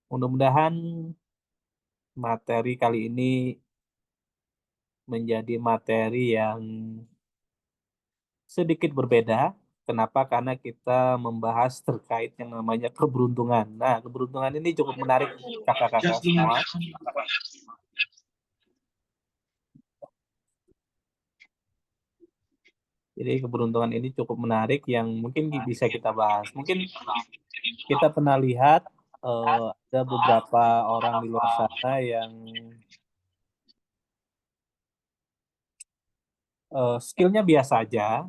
Mudah-mudahan materi kali ini menjadi materi yang sedikit berbeda. Kenapa? Karena kita membahas terkait yang namanya keberuntungan. Nah, keberuntungan ini cukup menarik kakak-kakak semua. Jadi keberuntungan ini cukup menarik yang mungkin bisa kita bahas. Mungkin kita pernah lihat ada beberapa orang di luar sana yang skillnya biasa aja,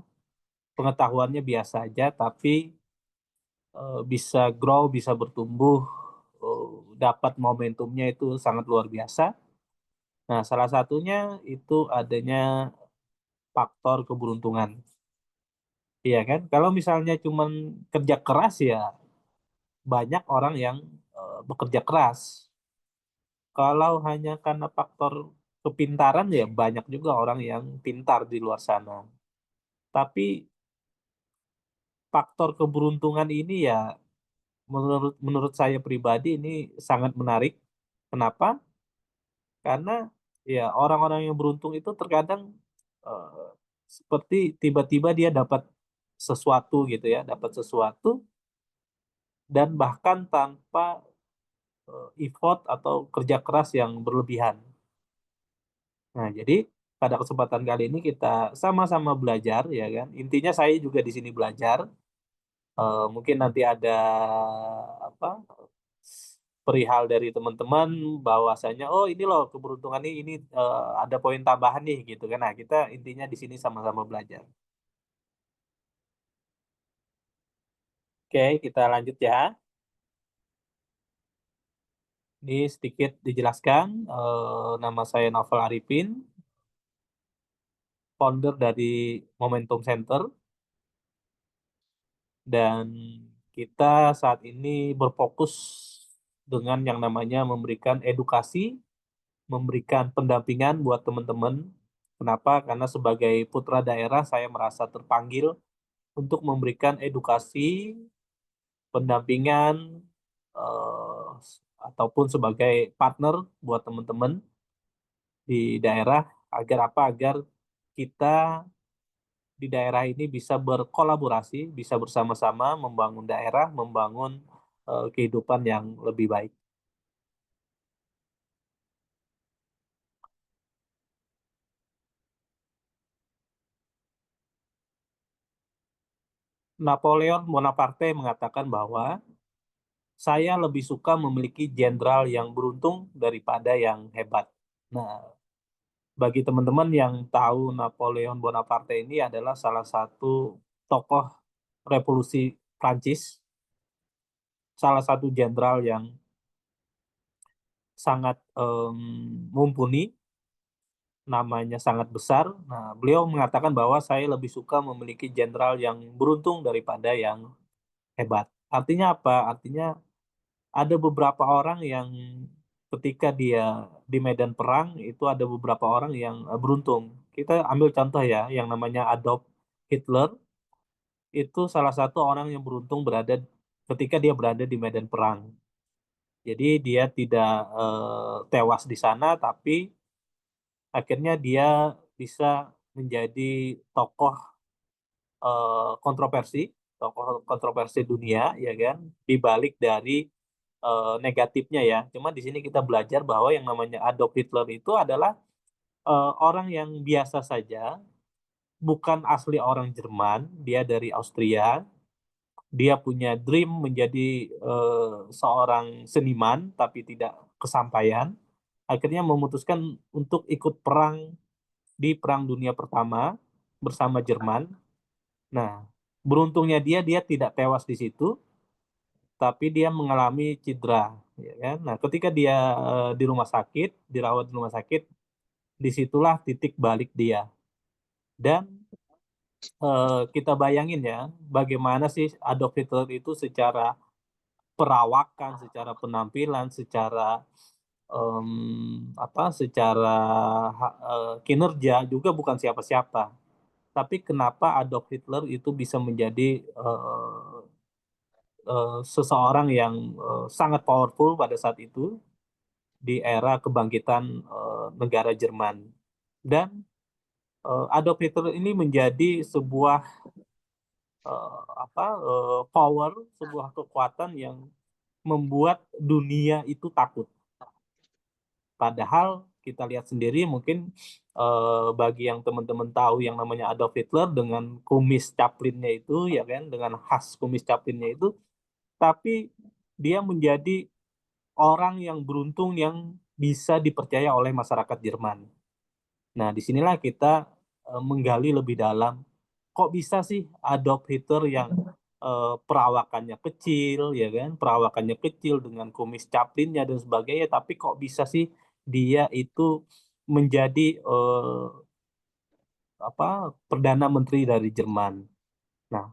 pengetahuannya biasa aja, tapi bisa grow, bisa bertumbuh, dapat momentumnya itu sangat luar biasa. Nah, salah satunya itu adanya faktor keberuntungan. Iya kan? Kalau misalnya cuman kerja keras ya banyak orang yang bekerja keras. Kalau hanya karena faktor kepintaran ya banyak juga orang yang pintar di luar sana. Tapi faktor keberuntungan ini ya menurut menurut saya pribadi ini sangat menarik. Kenapa? Karena ya orang-orang yang beruntung itu terkadang eh, seperti tiba-tiba dia dapat sesuatu gitu ya, dapat sesuatu dan bahkan tanpa effort atau kerja keras yang berlebihan. Nah, jadi pada kesempatan kali ini kita sama-sama belajar ya kan. Intinya saya juga di sini belajar. Mungkin nanti ada apa perihal dari teman-teman bahwasanya oh ini loh keberuntungan ini ada poin tambahan nih gitu kan. Nah, kita intinya di sini sama-sama belajar. Oke, kita lanjut ya. Ini sedikit dijelaskan, nama saya Novel Arifin, founder dari Momentum Center, dan kita saat ini berfokus dengan yang namanya memberikan edukasi, memberikan pendampingan buat teman-teman. Kenapa? Karena sebagai putra daerah saya merasa terpanggil untuk memberikan edukasi, pendampingan, eh, ataupun sebagai partner buat teman-teman di daerah agar apa? Agar kita di daerah ini bisa berkolaborasi, bisa bersama-sama membangun daerah, membangun kehidupan yang lebih baik. Napoleon Bonaparte mengatakan bahwa saya lebih suka memiliki jenderal yang beruntung daripada yang hebat. Nah, bagi teman-teman yang tahu Napoleon Bonaparte ini adalah salah satu tokoh revolusi Prancis, salah satu jenderal yang sangat mumpuni, namanya sangat besar. Nah, beliau mengatakan bahwa saya lebih suka memiliki jenderal yang beruntung daripada yang hebat. Artinya apa? Artinya ada beberapa orang yang ketika dia di medan perang itu ada beberapa orang yang beruntung. Kita ambil contoh ya, yang namanya Adolf Hitler itu salah satu orang yang beruntung ketika dia berada di medan perang. Jadi dia tidak tewas di sana, tapi akhirnya dia bisa menjadi tokoh kontroversi, tokoh kontroversi dunia, ya kan, di balik dari negatifnya ya. Cuma di sini kita belajar bahwa yang namanya Adolf Hitler itu adalah orang yang biasa saja, bukan asli orang Jerman, dia dari Austria. Dia punya dream menjadi seorang seniman, tapi tidak kesampaian. Akhirnya memutuskan untuk ikut perang di Perang Dunia Pertama bersama Jerman. Nah, beruntungnya dia tidak tewas di situ, tapi dia mengalami cedera, ya kan? Nah, ketika dia di rumah sakit, dirawat di rumah sakit, disitulah titik balik dia. Dan kita bayangin ya, bagaimana sih Adolf Hitler itu secara perawakan, secara penampilan, secara secara kinerja juga bukan siapa-siapa. Tapi kenapa Adolf Hitler itu bisa menjadi seseorang yang sangat powerful pada saat itu di era kebangkitan negara Jerman. Dan Adolf Hitler ini menjadi sebuah power, sebuah kekuatan yang membuat dunia itu takut. Padahal kita lihat sendiri mungkin bagi yang teman-teman tahu yang namanya Adolf Hitler dengan kumis caplinnya itu ya kan, dengan khas kumis caplinnya itu, tapi dia menjadi orang yang beruntung yang bisa dipercaya oleh masyarakat Jerman. Nah, disinilah kita menggali lebih dalam, kok bisa sih Adolf Hitler yang perawakannya kecil, ya kan, perawakannya kecil dengan kumis caplinnya dan sebagainya, tapi kok bisa sih dia itu menjadi perdana menteri dari Jerman. Nah,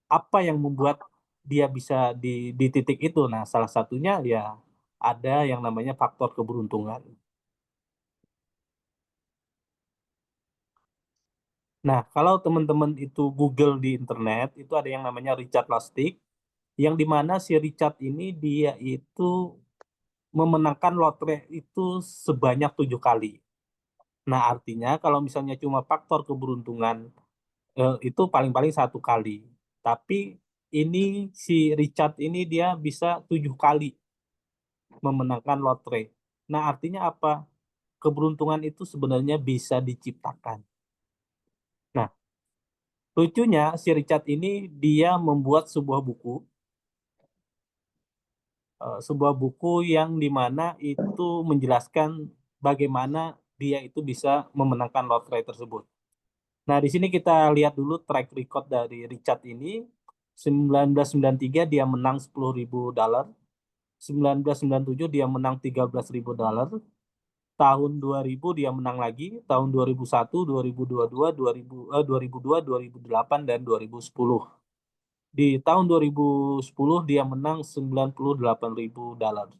apa yang membuat dia bisa di titik itu? Nah, salah satunya ya ada yang namanya faktor keberuntungan. Nah, kalau teman-teman itu Google di internet, itu ada yang namanya Richard Lustig, yang di mana si Richard ini dia itu memenangkan lotre itu sebanyak 7 kali. Nah, artinya kalau misalnya cuma faktor keberuntungan itu paling-paling 1 kali. Tapi ini si Richard ini dia bisa 7 kali memenangkan lotre. Nah, artinya apa? Keberuntungan itu sebenarnya bisa diciptakan. Nah, lucunya si Richard ini dia membuat sebuah buku yang dimana itu menjelaskan bagaimana dia itu bisa memenangkan lotre tersebut. Nah, di sini kita lihat dulu track record dari Richard ini. 1993 dia menang $10.000. 1997 dia menang $13.000. Tahun 2000 dia menang lagi. Tahun 2001, 2022, 2002, 2008, dan 2010. Di tahun 2010 dia menang $98.000.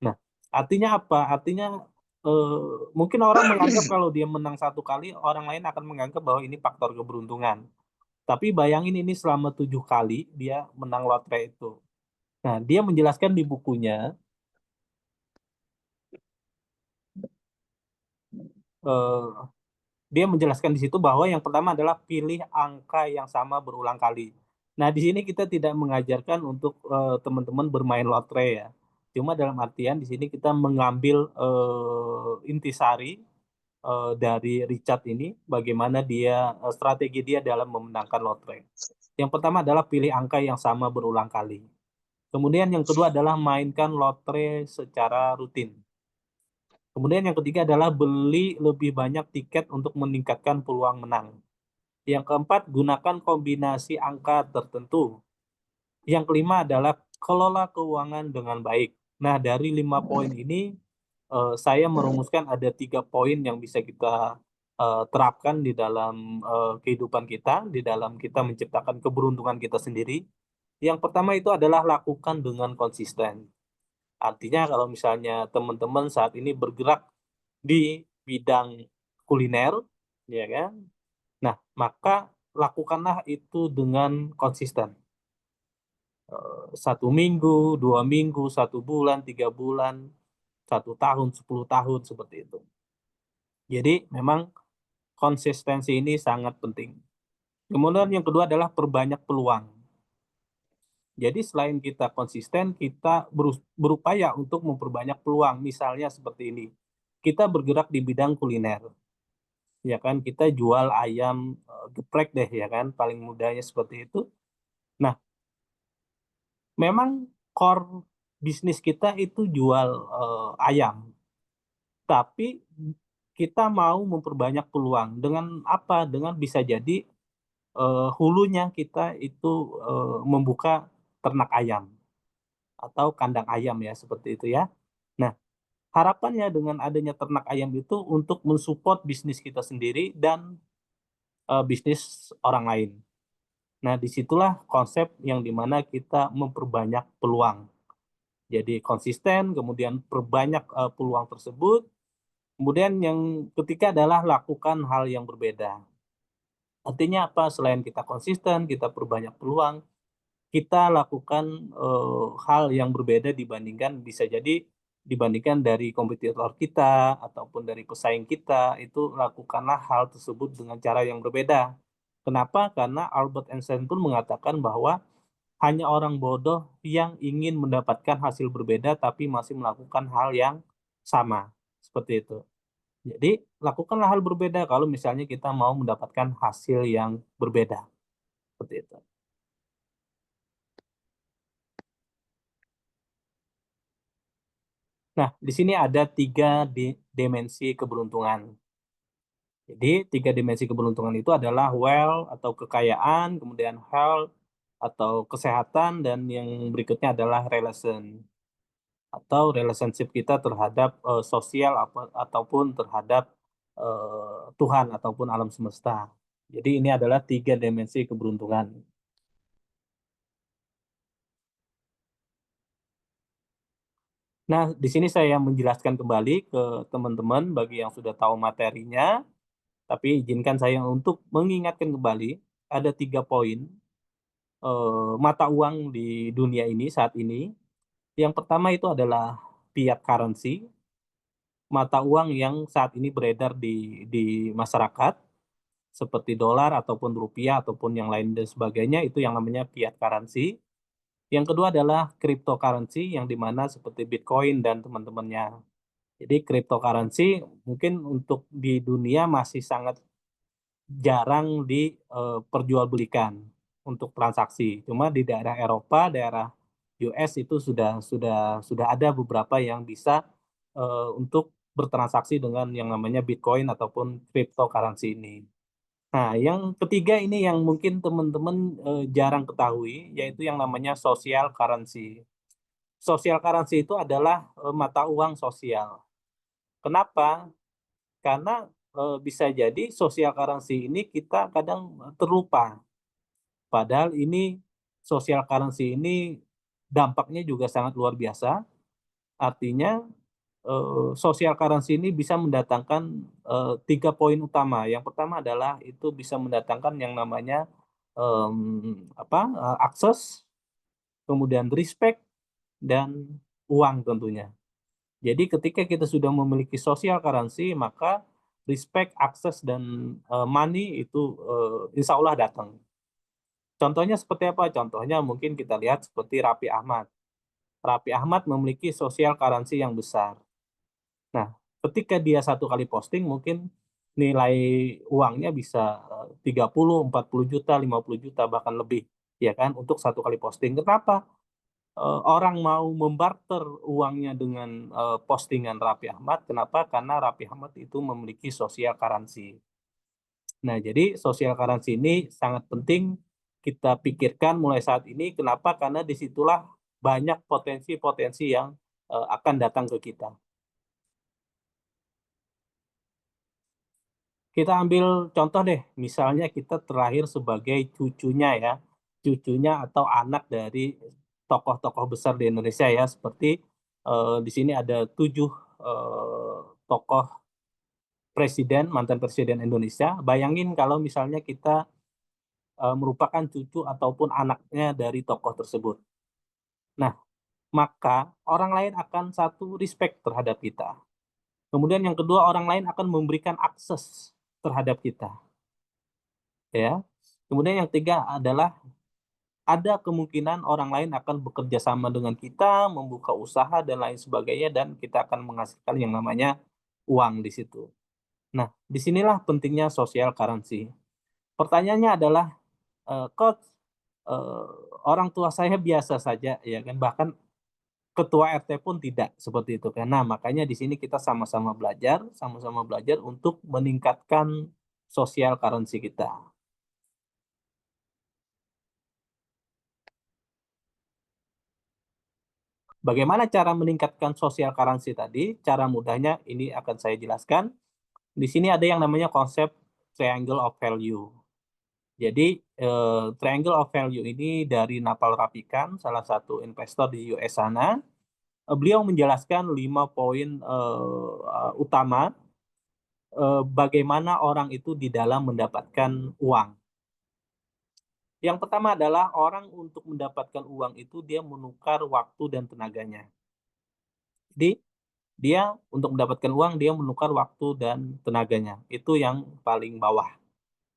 Nah, artinya apa? Artinya eh, mungkin orang menganggap kalau dia menang 1 kali, orang lain akan menganggap bahwa ini faktor keberuntungan. Tapi bayangin ini selama 7 kali dia menang lotre itu. Nah, dia menjelaskan di bukunya, eh, dia menjelaskan di situ bahwa yang pertama adalah pilih angka yang sama berulang kali. Nah, di sini kita tidak mengajarkan untuk teman-teman bermain lotre ya. Cuma dalam artian di sini kita mengambil intisari dari Richard ini, bagaimana dia strategi dia dalam memenangkan lotre. Yang pertama adalah pilih angka yang sama berulang kali. Kemudian yang kedua adalah mainkan lotre secara rutin. Kemudian yang ketiga adalah beli lebih banyak tiket untuk meningkatkan peluang menang. Yang keempat, gunakan kombinasi angka tertentu. Yang kelima adalah kelola keuangan dengan baik. Nah, dari 5 poin ini, saya merumuskan ada 3 poin yang bisa kita terapkan di dalam kehidupan kita, di dalam kita menciptakan keberuntungan kita sendiri. Yang pertama itu adalah lakukan dengan konsisten. Artinya kalau misalnya teman-teman saat ini bergerak di bidang kuliner, ya kan? Nah, maka lakukanlah itu dengan konsisten. 1 minggu, 2 minggu, 1 bulan, 3 bulan, 1 tahun, 10 tahun seperti itu. Jadi memang konsistensi ini sangat penting. Kemudian yang kedua adalah perbanyak peluang. Jadi selain kita konsisten, kita berupaya untuk memperbanyak peluang. Misalnya seperti ini, kita bergerak di bidang kuliner, ya kan? Kita jual ayam geprek deh, ya kan? Paling mudahnya seperti itu. Nah, memang core bisnis kita itu jual ayam, tapi kita mau memperbanyak peluang dengan apa? Dengan bisa jadi hulunya kita itu membuka ternak ayam atau kandang ayam ya seperti itu ya. Nah, harapannya dengan adanya ternak ayam itu untuk mensupport bisnis kita sendiri dan bisnis orang lain. Nah, disitulah konsep yang dimana kita memperbanyak peluang. Jadi konsisten, kemudian perbanyak peluang tersebut. Kemudian yang ketiga adalah lakukan hal yang berbeda. Artinya apa? Selain kita konsisten, kita perbanyak peluang, kita lakukan, hal yang berbeda bisa jadi dibandingkan dari kompetitor kita ataupun dari pesaing kita, itu lakukanlah hal tersebut dengan cara yang berbeda. Kenapa? Karena Albert Einstein pun mengatakan bahwa hanya orang bodoh yang ingin mendapatkan hasil berbeda tapi masih melakukan hal yang sama, seperti itu. Jadi, lakukanlah hal berbeda kalau misalnya kita mau mendapatkan hasil yang berbeda, seperti itu. Nah, di sini ada 3 dimensi keberuntungan. Jadi 3 dimensi keberuntungan itu adalah wealth atau kekayaan, kemudian health atau kesehatan, dan yang berikutnya adalah atau relationship kita terhadap, sosial ataupun terhadap, Tuhan ataupun alam semesta. Jadi ini adalah 3 dimensi keberuntungan. Nah, di sini saya menjelaskan kembali ke teman-teman bagi yang sudah tahu materinya, tapi izinkan saya untuk mengingatkan kembali, ada 3 poin, mata uang di dunia ini saat ini. Yang pertama itu adalah fiat currency, mata uang yang saat ini beredar di masyarakat, seperti dolar ataupun rupiah ataupun yang lain dan sebagainya, itu yang namanya fiat currency. Yang kedua adalah cryptocurrency yang di mana seperti Bitcoin dan teman-temannya. Jadi cryptocurrency mungkin untuk di dunia masih sangat jarang perjualbelikan untuk transaksi. Cuma di daerah Eropa, daerah US itu sudah ada beberapa yang bisa, untuk bertransaksi dengan yang namanya Bitcoin ataupun cryptocurrency ini. Nah, yang ketiga ini yang mungkin teman-teman, jarang ketahui, yaitu yang namanya social currency. Social currency itu adalah, mata uang sosial. Kenapa? Karena, bisa jadi social currency ini kita kadang, terlupa. Padahal ini social currency ini dampaknya juga sangat luar biasa. Artinya, social currency ini bisa mendatangkan, 3 poin utama. Yang pertama adalah itu bisa mendatangkan yang namanya, akses, kemudian respect, dan uang tentunya. Jadi ketika kita sudah memiliki social currency, maka respect, akses, dan, money itu, insya Allah datang. Contohnya seperti apa? Contohnya mungkin kita lihat seperti Raffi Ahmad. Raffi Ahmad memiliki social currency yang besar. Nah, ketika dia satu kali posting mungkin nilai uangnya bisa, 30, 40 juta, 50 juta, bahkan lebih, ya kan, untuk satu kali posting. Kenapa? Orang mau membarter uangnya dengan, postingan Raffi Ahmad, kenapa? Karena Raffi Ahmad itu memiliki social currency. Nah, jadi social currency ini sangat penting kita pikirkan mulai saat ini, kenapa? Karena disitulah banyak potensi-potensi yang, akan datang ke kita. Kita ambil contoh deh, misalnya kita terlahir sebagai cucunya ya, cucunya atau anak dari tokoh-tokoh besar di Indonesia ya, seperti, di sini ada 7, tokoh presiden, mantan presiden Indonesia. Bayangin kalau misalnya kita, merupakan cucu ataupun anaknya dari tokoh tersebut. Nah, maka orang lain akan satu respect terhadap kita. Kemudian yang kedua, orang lain akan memberikan akses terhadap kita, ya. Kemudian yang ketiga adalah ada kemungkinan orang lain akan bekerja sama dengan kita, membuka usaha dan lain sebagainya, dan kita akan menghasilkan yang namanya uang di situ. Nah, disinilah pentingnya social currency. Pertanyaannya adalah, "Coach, eee, orang tua saya biasa saja," ya kan, bahkan ketua RT pun tidak, seperti itu kan. Nah, makanya di sini kita sama-sama belajar untuk meningkatkan social currency kita. Bagaimana cara meningkatkan social currency tadi? Cara mudahnya ini akan saya jelaskan. Di sini ada yang namanya konsep triangle of value. Jadi, triangle of value ini dari Naval Ravikant, salah satu investor di US sana. Beliau menjelaskan 5 poin, utama, bagaimana orang itu di dalam mendapatkan uang. Yang pertama adalah orang untuk mendapatkan uang itu dia menukar waktu dan tenaganya. Jadi, dia untuk mendapatkan uang dia menukar waktu dan tenaganya, itu yang paling bawah.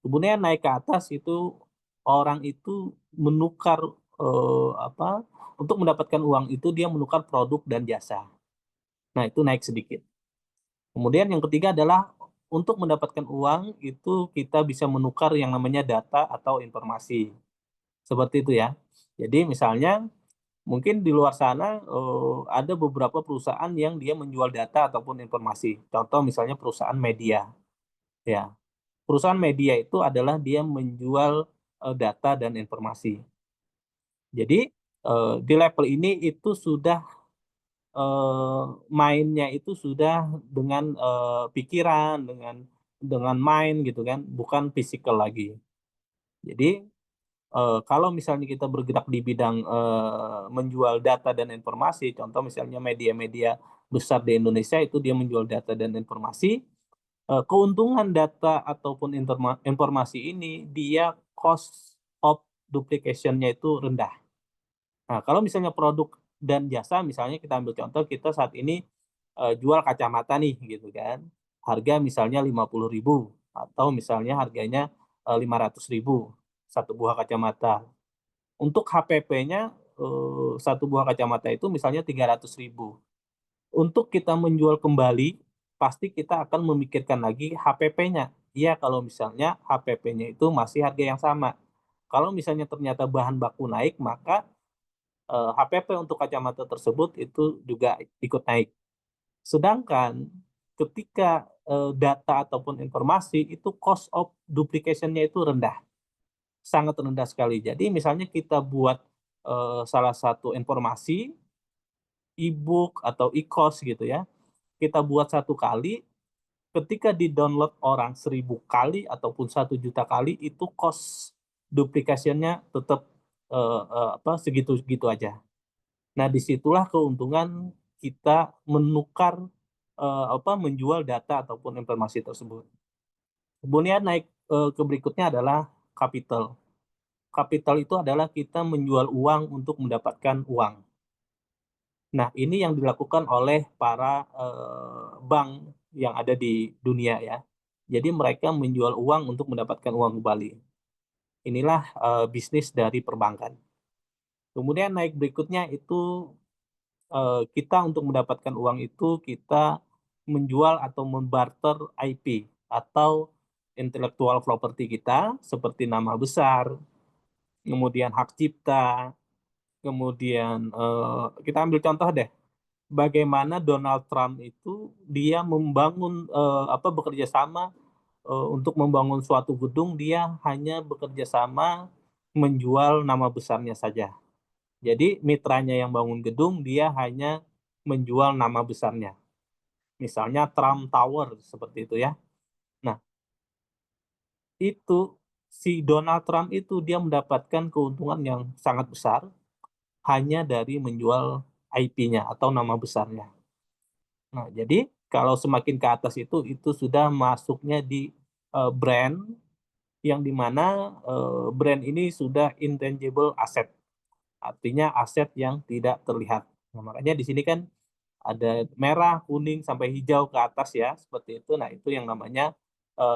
Kemudian naik ke atas itu orang itu menukar, untuk mendapatkan uang itu dia menukar produk dan jasa. Nah, itu naik sedikit. Kemudian yang ketiga adalah untuk mendapatkan uang itu kita bisa menukar yang namanya data atau informasi, seperti itu ya. Jadi misalnya mungkin di luar sana, ada beberapa perusahaan yang dia menjual data ataupun informasi. Contoh misalnya perusahaan media, ya. Perusahaan media itu adalah dia menjual, data dan informasi. Jadi, di level ini itu sudah, mainnya itu sudah dengan, pikiran, dengan main gitu kan, bukan fisikal lagi. Jadi, kalau misalnya kita bergerak di bidang, menjual data dan informasi, contoh misalnya media-media besar di Indonesia itu dia menjual data dan informasi, keuntungan data ataupun informasi ini dia cost of duplication-nya itu rendah. Nah, kalau misalnya produk dan jasa misalnya kita ambil contoh kita saat ini, jual kacamata nih gitu kan, harga misalnya 50.000 atau misalnya harganya, 500.000 satu buah kacamata. Untuk HPP-nya, satu buah kacamata itu misalnya 300.000. Untuk kita menjual kembali, pasti kita akan memikirkan lagi HPP-nya. Iya kalau misalnya HPP-nya itu masih harga yang sama. Kalau misalnya ternyata bahan baku naik, maka, HPP untuk kacamata tersebut itu juga ikut naik. Sedangkan ketika, data ataupun informasi itu cost of duplication-nya itu rendah, sangat rendah sekali. Jadi misalnya kita buat, salah satu informasi, e-book atau e-course gitu ya, kita buat satu kali, ketika di-download orang 1.000 kali ataupun 1 juta kali, itu cost duplication-nya tetap, segitu-segitu aja. Nah, disitulah keuntungan kita menukar, menjual data ataupun informasi tersebut. Kemudian naik, ke berikutnya adalah capital. Capital itu adalah kita menjual uang untuk mendapatkan uang. Nah, ini yang dilakukan oleh para, bank yang ada di dunia ya. Jadi mereka menjual uang untuk mendapatkan uang kembali. Inilah, bisnis dari perbankan. Kemudian naik berikutnya itu, kita untuk mendapatkan uang itu kita menjual atau membarter IP atau intellectual property kita seperti nama besar, kemudian hak cipta, kemudian, kita ambil contoh deh, bagaimana Donald Trump itu dia membangun, bekerja sama, untuk membangun suatu gedung dia hanya bekerja sama menjual nama besarnya saja. Jadi mitranya yang bangun gedung dia hanya menjual nama besarnya. Misalnya Trump Tower seperti itu ya. Nah, itu si Donald Trump itu dia mendapatkan keuntungan yang sangat besar hanya dari menjual IP-nya atau nama besarnya. Nah, jadi kalau semakin ke atas itu sudah masuknya di, brand yang di mana, brand ini sudah intangible asset, artinya aset yang tidak terlihat. Nah, makanya di sini kan ada merah, kuning, sampai hijau ke atas ya, seperti itu. Nah, itu yang namanya,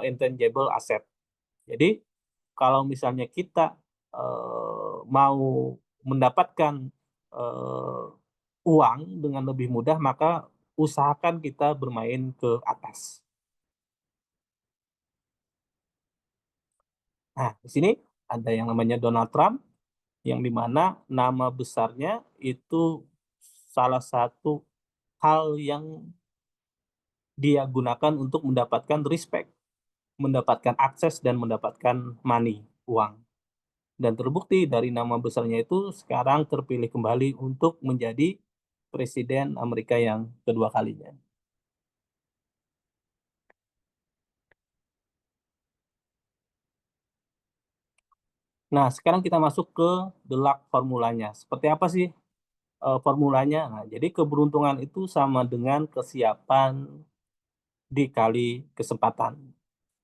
intangible asset. Jadi, kalau misalnya kita, mau mendapatkan, eee, uang dengan lebih mudah, maka usahakan kita bermain ke atas. Nah, di sini ada yang namanya Donald Trump, yang di mana nama besarnya itu salah satu hal yang dia gunakan untuk mendapatkan respect, mendapatkan akses, dan mendapatkan money, uang. Dan terbukti dari nama besarnya itu sekarang terpilih kembali untuk menjadi presiden Amerika yang kedua kalinya. Nah, sekarang kita masuk ke the luck formulanya. Seperti apa sih, formulanya? Nah, jadi keberuntungan itu sama dengan kesiapan dikali kesempatan.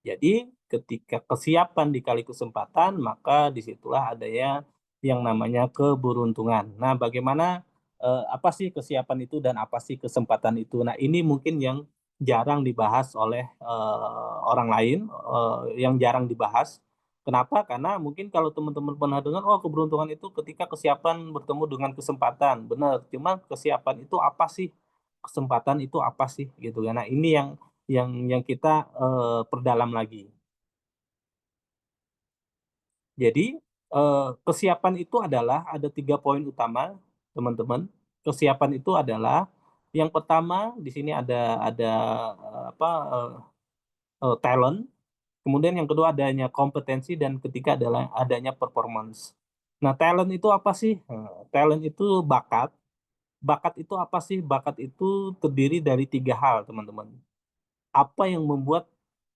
Jadi ketika kesiapan dikali kesempatan, maka disitulah adanya yang namanya keberuntungan. Nah, bagaimana apa sih kesiapan itu dan apa sih kesempatan itu? Nah, ini mungkin yang jarang dibahas oleh orang lain, yang jarang dibahas. Kenapa? Karena mungkin kalau teman-teman pernah dengar, oh keberuntungan itu ketika kesiapan bertemu dengan kesempatan. Benar, cuma kesiapan itu apa sih? Kesempatan itu apa sih? Gitu kan. Nah, ini yang kita perdalam lagi. Jadi kesiapan itu adalah ada 3 poin utama, teman-teman. Kesiapan itu adalah yang pertama di sini ada apa talent, kemudian yang kedua adanya kompetensi dan ketiga adalah adanya performance. Nah, talent itu apa sih? Talent itu bakat. Bakat itu apa sih? Bakat itu terdiri dari 3 hal, teman-teman. Apa yang membuat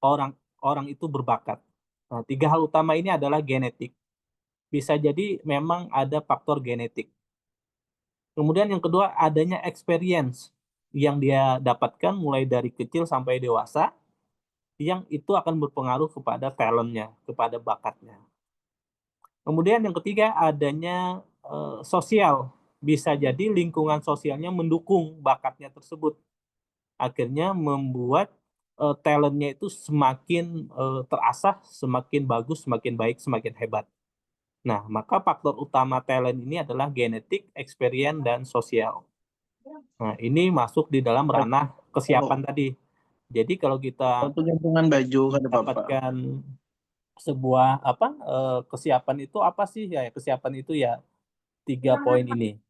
orang orang itu berbakat? Nah, 3 hal utama ini adalah genetik. Bisa jadi memang ada faktor genetik. Kemudian yang kedua adanya experience yang dia dapatkan mulai dari kecil sampai dewasa, yang itu akan berpengaruh kepada talentnya, kepada bakatnya. Kemudian yang ketiga adanya sosial. Bisa jadi lingkungan sosialnya mendukung bakatnya tersebut. Akhirnya membuat talentnya itu semakin terasah, semakin bagus, semakin baik, semakin hebat. Nah, maka faktor utama talent ini adalah genetik, experience, dan sosial. Nah, ini masuk di dalam ranah Kalau kesiapan tadi. Jadi kalau kita penjempungan baju kan Bapak. mendapatkan sebuah kesiapan itu apa sih ya? Kesiapan itu ya 3 poin ini.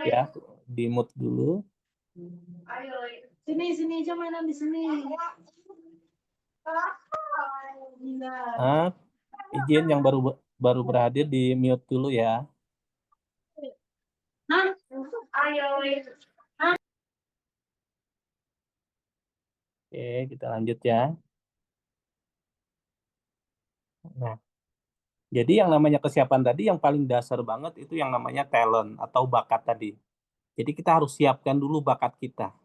Ya, di mute dulu. Sini sini aja mainan di sini. Ah, izin yang baru baru berhadir di mute dulu ya. Hah? Ayo. Oke, kita lanjut ya. Nah, jadi yang namanya kesiapan tadi yang paling dasar banget itu yang namanya talent atau bakat tadi. Jadi kita harus siapkan dulu bakat kita.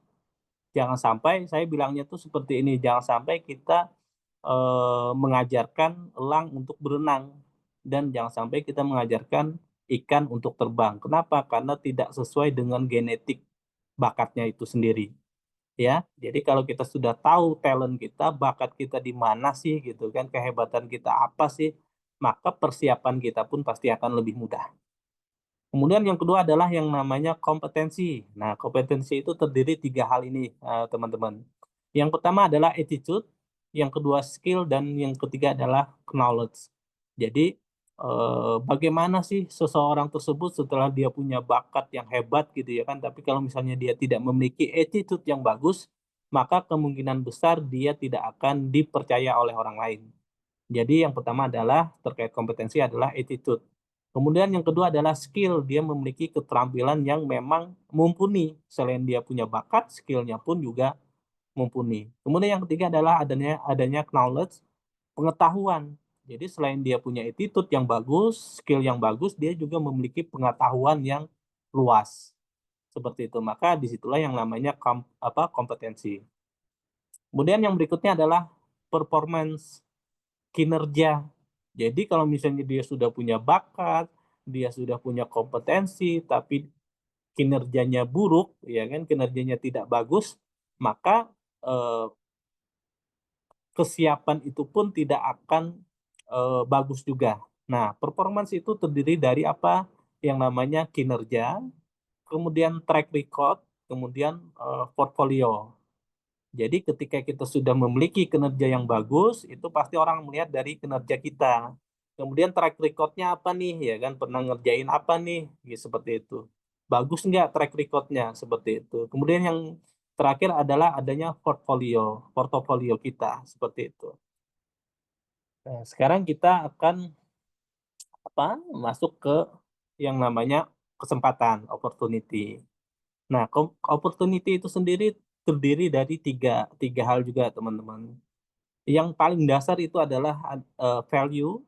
Jangan sampai saya bilangnya tuh seperti ini, jangan sampai kita mengajarkan elang untuk berenang dan jangan sampai kita mengajarkan ikan untuk terbang. Kenapa? Karena tidak sesuai dengan genetik bakatnya itu sendiri. Ya, jadi kalau kita sudah tahu talent kita, bakat kita di mana sih gitu kan, kehebatan kita apa sih, maka persiapan kita pun pasti akan lebih mudah. Kemudian yang kedua adalah yang namanya kompetensi. Nah, kompetensi itu terdiri 3 hal ini, teman-teman. Yang pertama adalah attitude, yang kedua skill, dan yang ketiga adalah knowledge. Jadi, bagaimana sih seseorang tersebut setelah dia punya bakat yang hebat gitu ya kan, tapi kalau misalnya dia tidak memiliki attitude yang bagus, maka kemungkinan besar dia tidak akan dipercaya oleh orang lain. Jadi yang pertama adalah terkait kompetensi adalah attitude. Kemudian yang kedua adalah skill, dia memiliki keterampilan yang memang mumpuni. Selain dia punya bakat, skillnya pun juga mumpuni. Kemudian yang ketiga adalah adanya knowledge, pengetahuan. Jadi selain dia punya attitude yang bagus, skill yang bagus, dia juga memiliki pengetahuan yang luas. Seperti itu. Maka disitulah yang namanya kompetensi. Kemudian yang berikutnya adalah performance, kinerja. Jadi kalau misalnya dia sudah punya bakat, dia sudah punya kompetensi, tapi kinerjanya buruk, ya kan, kinerjanya tidak bagus, maka kesiapan itu pun tidak akan bagus juga. Nah, performance itu terdiri dari apa? Yang namanya kinerja, kemudian track record, kemudian portfolio. Jadi ketika kita sudah memiliki kinerja yang bagus, itu pasti orang melihat dari kinerja kita. Kemudian track record-nya apa nih, ya kan? Pernah ngerjain apa nih, ya, seperti itu. Bagus nggak track record-nya, seperti itu. Kemudian yang terakhir adalah adanya portofolio kita, seperti itu. Nah, sekarang kita akan masuk ke yang namanya kesempatan, opportunity. Nah, opportunity itu sendiri terdiri dari tiga hal juga, teman-teman. Yang paling dasar itu adalah value,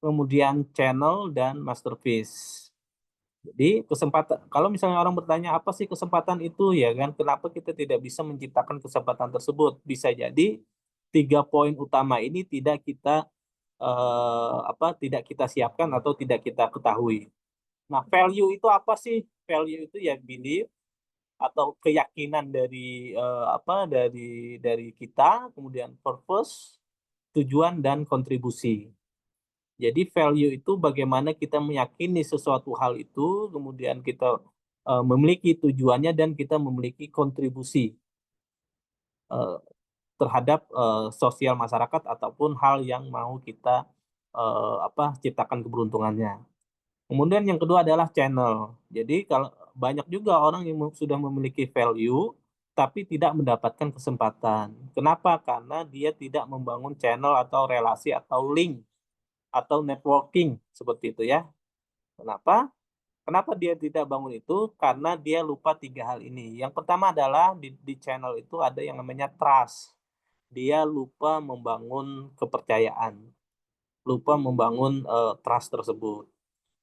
kemudian channel, dan masterpiece. Jadi kesempatan, kalau misalnya orang bertanya apa sih kesempatan itu ya kan, kenapa kita tidak bisa menciptakan kesempatan tersebut? Bisa jadi 3 poin utama ini tidak kita siapkan atau tidak kita ketahui. Nah, value itu apa sih? Value itu ya belief atau keyakinan dari kita, kemudian purpose, tujuan dan kontribusi. Jadi value itu bagaimana kita meyakini sesuatu hal itu, kemudian kita memiliki tujuannya dan kita memiliki kontribusi eh, terhadap sosial masyarakat ataupun hal yang mau kita ciptakan keberuntungannya. Kemudian yang kedua adalah channel. Jadi kalau banyak juga orang yang sudah memiliki value tapi tidak mendapatkan kesempatan. Kenapa? Karena dia tidak membangun channel atau relasi atau link atau networking seperti itu ya. Kenapa? Kenapa dia tidak bangun itu? Karena dia lupa 3 hal ini. Yang pertama adalah di channel itu ada yang namanya trust. Dia lupa membangun kepercayaan, lupa membangun trust tersebut.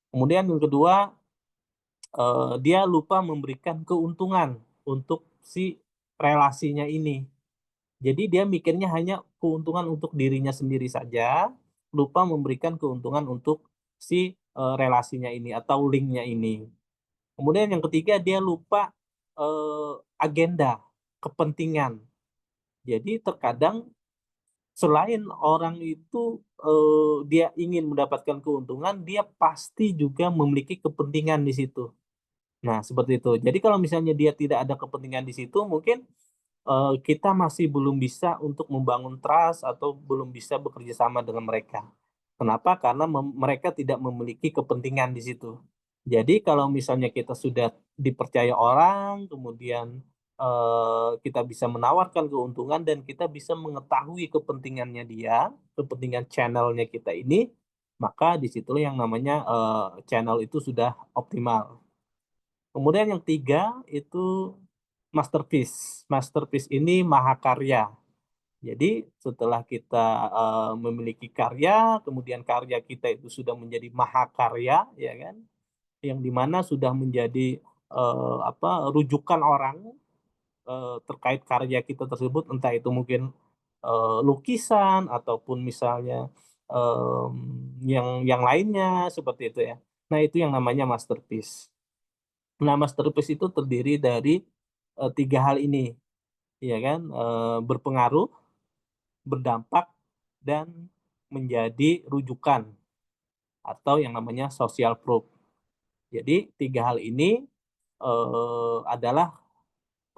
Kemudian yang kedua, dia lupa memberikan keuntungan untuk si relasinya ini. Jadi dia mikirnya hanya keuntungan untuk dirinya sendiri saja, lupa memberikan keuntungan untuk si relasinya ini atau linknya ini. Kemudian yang ketiga dia lupa agenda, kepentingan. Jadi terkadang selain orang itu dia ingin mendapatkan keuntungan, dia pasti juga memiliki kepentingan di situ. Nah, seperti itu. Jadi kalau misalnya dia tidak ada kepentingan di situ, mungkin kita masih belum bisa untuk membangun trust atau belum bisa bekerja sama dengan mereka. Kenapa? Karena mereka tidak memiliki kepentingan di situ. Jadi kalau misalnya kita sudah dipercaya orang, kemudian kita bisa menawarkan keuntungan dan kita bisa mengetahui kepentingannya dia, kepentingan channelnya kita ini, maka di situ yang namanya channel itu sudah optimal. Kemudian yang tiga itu masterpiece. Masterpiece ini mahakarya. Jadi setelah kita memiliki karya, kemudian karya kita itu sudah menjadi mahakarya, ya kan? Yang dimana sudah menjadi rujukan orang terkait karya kita tersebut, entah itu mungkin lukisan ataupun misalnya yang lainnya seperti itu ya. Nah itu yang namanya masterpiece. Nah, masterpiece itu terdiri dari 3 hal ini, ya kan? Berpengaruh, berdampak, dan menjadi rujukan atau yang namanya social proof. Jadi 3 hal ini adalah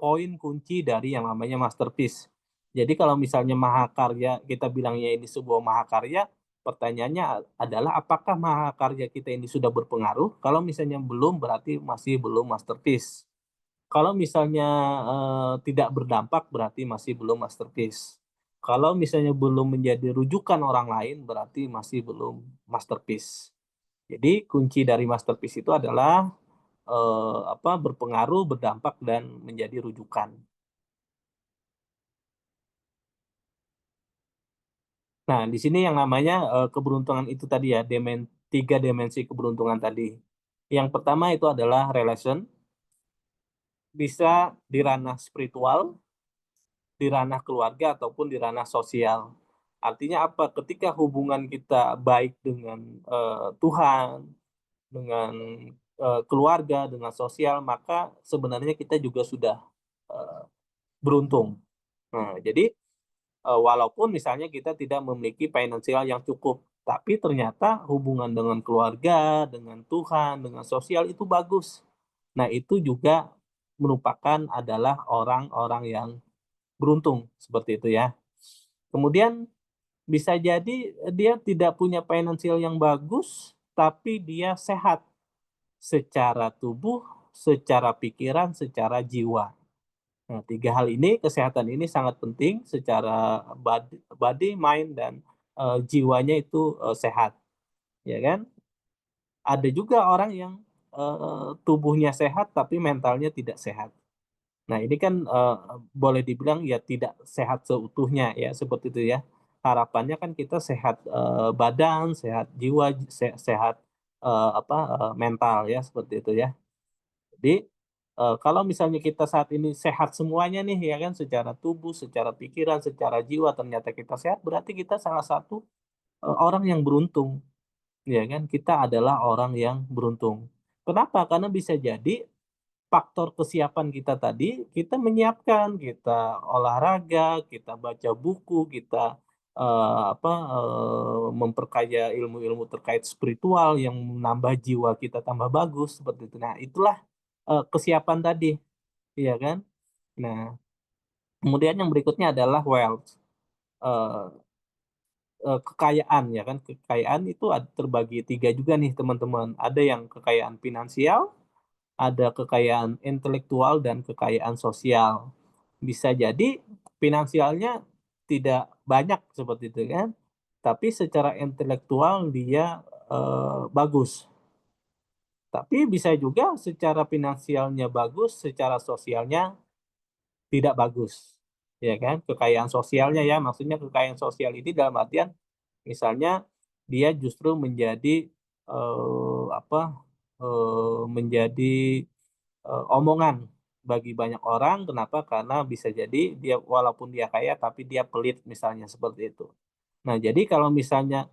poin kunci dari yang namanya masterpiece. Jadi kalau misalnya mahakarya, kita bilangnya ini sebuah mahakarya, pertanyaannya adalah apakah mahakarya kita ini sudah berpengaruh? Kalau misalnya belum, berarti masih belum masterpiece. Kalau misalnya tidak berdampak berarti masih belum masterpiece. Kalau misalnya belum menjadi rujukan orang lain berarti masih belum masterpiece. Jadi kunci dari masterpiece itu adalah berpengaruh, berdampak dan menjadi rujukan. Nah, di sini yang namanya keberuntungan itu tadi ya, 3 dimensi keberuntungan tadi. Yang pertama itu adalah relation, bisa di ranah spiritual, di ranah keluarga ataupun di ranah sosial. Artinya apa? Ketika hubungan kita baik dengan Tuhan, dengan keluarga, dengan sosial, maka sebenarnya kita juga sudah uh, beruntung. Nah, jadi walaupun misalnya kita tidak memiliki finansial yang cukup, tapi ternyata hubungan dengan keluarga, dengan Tuhan, dengan sosial itu bagus. Nah, itu juga merupakan adalah orang-orang yang beruntung seperti itu ya. Kemudian bisa jadi dia tidak punya finansial yang bagus, tapi dia sehat secara tubuh, secara pikiran, secara jiwa. Nah, 3 hal ini, kesehatan ini sangat penting secara body, mind, dan jiwanya itu sehat, ya kan? Ada juga orang yang tubuhnya sehat tapi mentalnya tidak sehat. Nah, ini kan boleh dibilang ya tidak sehat seutuhnya ya, seperti itu ya. Harapannya kan kita sehat badan, sehat jiwa, sehat mental ya, seperti itu ya. Jadi Kalau misalnya kita saat ini sehat semuanya nih ya kan, secara tubuh, secara pikiran, secara jiwa ternyata kita sehat, berarti kita salah satu, orang yang beruntung, ya kan? Kita adalah orang yang beruntung. Kenapa? Karena bisa jadi faktor kesiapan kita tadi, kita menyiapkan, kita olahraga, kita baca buku, kita, memperkaya ilmu-ilmu terkait spiritual yang menambah jiwa kita tambah bagus, seperti itu. Nah, itulah, kesiapan tadi, iya kan? Nah, kemudian yang berikutnya adalah wealth, eee kekayaan ya kan, kekayaan itu terbagi 3 juga nih teman-teman, ada yang kekayaan finansial, ada kekayaan intelektual dan kekayaan sosial. Bisa jadi finansialnya tidak banyak seperti itu kan, tapi secara intelektual dia, bagus. Tapi bisa juga secara finansialnya bagus, secara sosialnya tidak bagus, ya kan. Kekayaan sosialnya ya, maksudnya kekayaan sosial ini dalam artian misalnya dia justru menjadi, menjadi omongan bagi banyak orang, kenapa? Karena bisa jadi dia walaupun dia kaya, tapi dia pelit misalnya seperti itu. Nah, jadi kalau misalnya,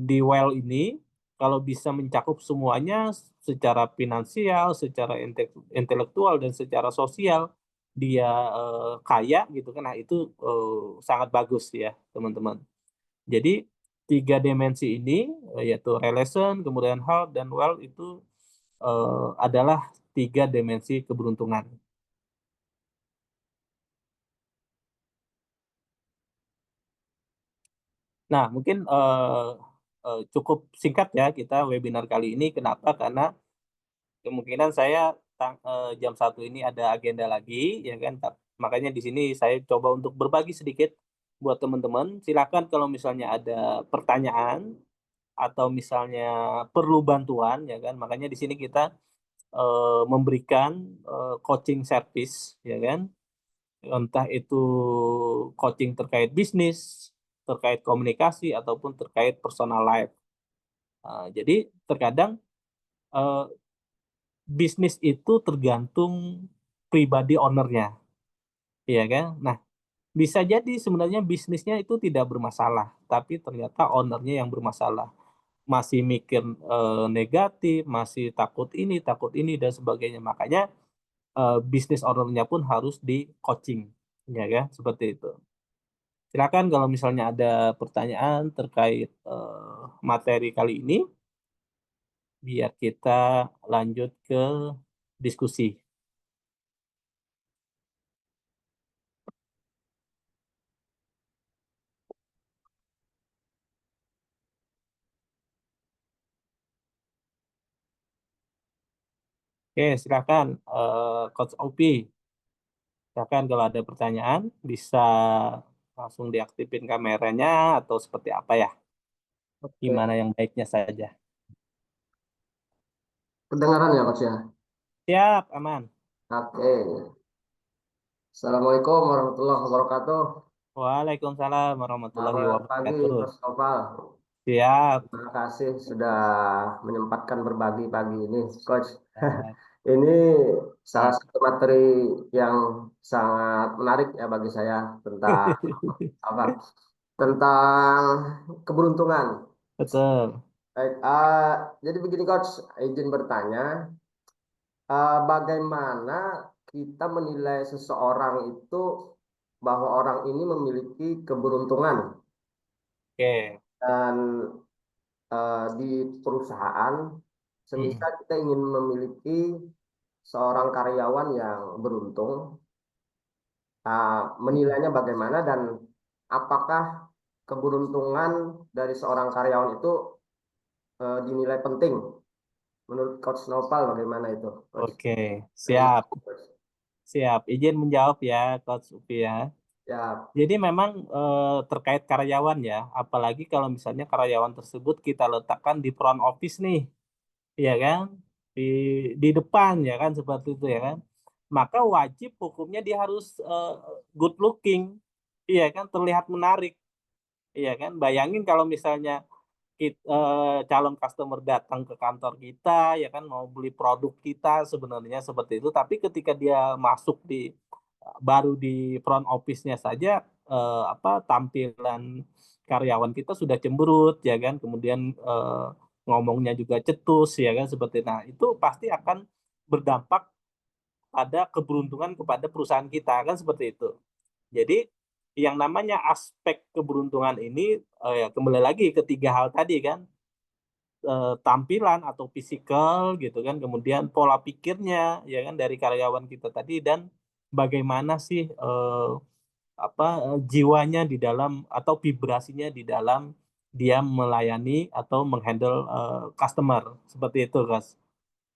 di well ini, kalau bisa mencakup semuanya secara finansial, secara intelektual, dan secara sosial, dia, kaya gitu kan, nah itu, sangat bagus ya, teman-teman. Jadi 3 dimensi ini, yaitu relation, kemudian health, dan wealth itu adalah 3 dimensi keberuntungan. Nah, mungkin, cukup singkat ya kita webinar kali ini. Kenapa? Karena kemungkinan saya jam 1 ini ada agenda lagi ya kan, makanya di sini saya coba untuk berbagi sedikit buat teman-teman. Silakan kalau misalnya ada pertanyaan atau misalnya perlu bantuan ya kan, makanya di sini kita, memberikan, coaching service ya kan. Entah itu coaching terkait bisnis, terkait komunikasi, ataupun terkait personal life. Jadi terkadang, eee, bisnis itu tergantung pribadi owner-nya, iya kan. Nah, bisa jadi sebenarnya bisnisnya itu tidak bermasalah, tapi ternyata owner-nya yang bermasalah. Masih mikir, negatif, masih takut ini, dan sebagainya. Makanya, bisnis owner-nya pun harus di-coaching, ya kan, seperti itu. Silakan kalau misalnya ada pertanyaan terkait, materi kali ini, biar kita lanjut ke diskusi. Oke, silakan, Coach Opi, silakan kalau ada pertanyaan bisa langsung diaktifin kameranya atau seperti apa ya, Oke, gimana yang baiknya saja. kedengaran ya Coach ya? Siap, aman. Oke. Assalamualaikum warahmatullahi wabarakatuh. Waalaikumsalam warahmatullahi Selamat pagi wabarakatuh. Coach Noval. Siap. Terima kasih sudah menyempatkan berbagi pagi ini Coach. Siap. Ini salah Hmm. satu materi yang sangat menarik ya bagi saya tentang apa? Tentang keberuntungan. Betul. Baik, jadi begini Coach, izin bertanya. Bagaimana kita menilai seseorang itu bahwa orang ini memiliki keberuntungan Oke. dan di perusahaan, Mhm. semisal kita ingin memiliki seorang karyawan yang beruntung, menilainya bagaimana dan apakah keberuntungan dari seorang karyawan itu dinilai penting menurut Coach Nopal bagaimana itu, Coach? Oke, Terima siap. kasih, Coach. Siap, izin menjawab ya, Coach Upi ya. Ya, Jadi memang, terkait karyawan ya, apalagi kalau misalnya karyawan tersebut kita letakkan di front office nih, ya kan, di depan ya kan, seperti itu ya kan. Maka wajib hukumnya dia harus, good looking, iya kan, terlihat menarik, iya kan. Bayangin kalau misalnya calon customer datang ke kantor kita ya kan mau beli produk kita sebenarnya seperti itu, tapi ketika dia masuk baru di front office-nya saja, tampilan karyawan kita sudah cemberut ya kan, kemudian, ngomongnya juga cetus ya kan seperti nah itu pasti akan berdampak pada keberuntungan kepada perusahaan kita kan seperti itu. Jadi yang namanya aspek keberuntungan ini, ya kembali lagi ke 3 hal tadi kan, tampilan atau fisikal gitu kan, kemudian pola pikirnya ya kan dari karyawan kita tadi dan bagaimana sih, jiwanya di dalam atau vibrasinya di dalam dia melayani atau menghandle, customer, seperti itu, Mas.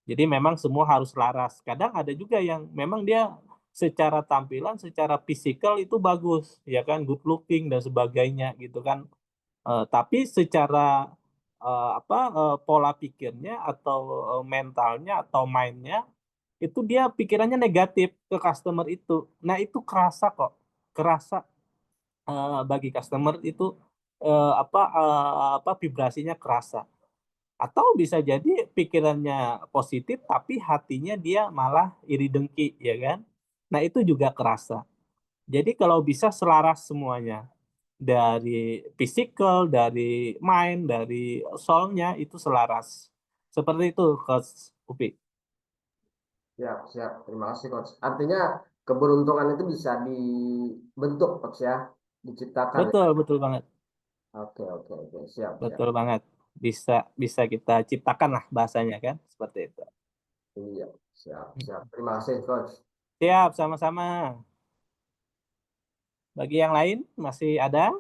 Jadi memang semua harus laras. Kadang ada juga yang memang dia secara tampilan, secara fisikal itu bagus, ya kan, good looking dan sebagainya gitu kan. Tapi secara, pola pikirnya atau, mentalnya atau mind-nya, itu dia pikirannya negatif ke customer itu. Nah itu kerasa kok, kerasa, bagi customer itu, vibrasinya kerasa. Atau bisa jadi pikirannya positif, tapi hatinya dia malah iri dengki, ya kan. Nah itu juga kerasa. Jadi kalau bisa selaras semuanya. Dari physical, dari mind, dari soul-nya itu selaras. Seperti itu Coach Upi. Siap, siap. Terima kasih, Coach. Artinya keberuntungan itu bisa dibentuk, Coach ya, diciptakan ya. Betul, betul banget. Oke, oke, oke. Siap, siap. Betul banget. Bisa bisa kita ciptakan lah bahasanya kan, seperti itu. Iya, siap, siap. Terima kasih, Coach. Siap, sama-sama. Bagi yang lain masih ada?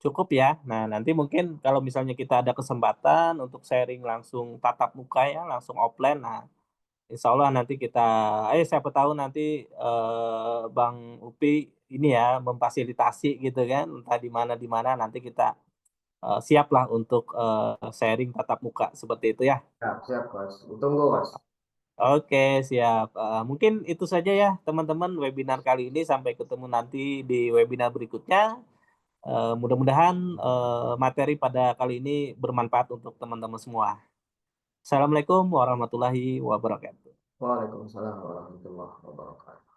Cukup ya. Nah, nanti mungkin kalau misalnya kita ada kesempatan untuk sharing langsung tatap muka ya, langsung offline. Nah, insya Allah nanti kita, siapa tahu nanti Bang Upi ini ya memfasilitasi gitu kan, entah di mana nanti kita siap lah untuk sharing tatap muka seperti itu ya. Siap, siap, Coach. Tunggu, Coach. Oke, siap. Mungkin itu saja ya teman-teman webinar kali ini. Sampai ketemu nanti di webinar berikutnya. Mudah-mudahan materi pada kali ini bermanfaat untuk teman-teman semua. Assalamualaikum warahmatullahi wabarakatuh. Waalaikumsalam warahmatullahi wabarakatuh.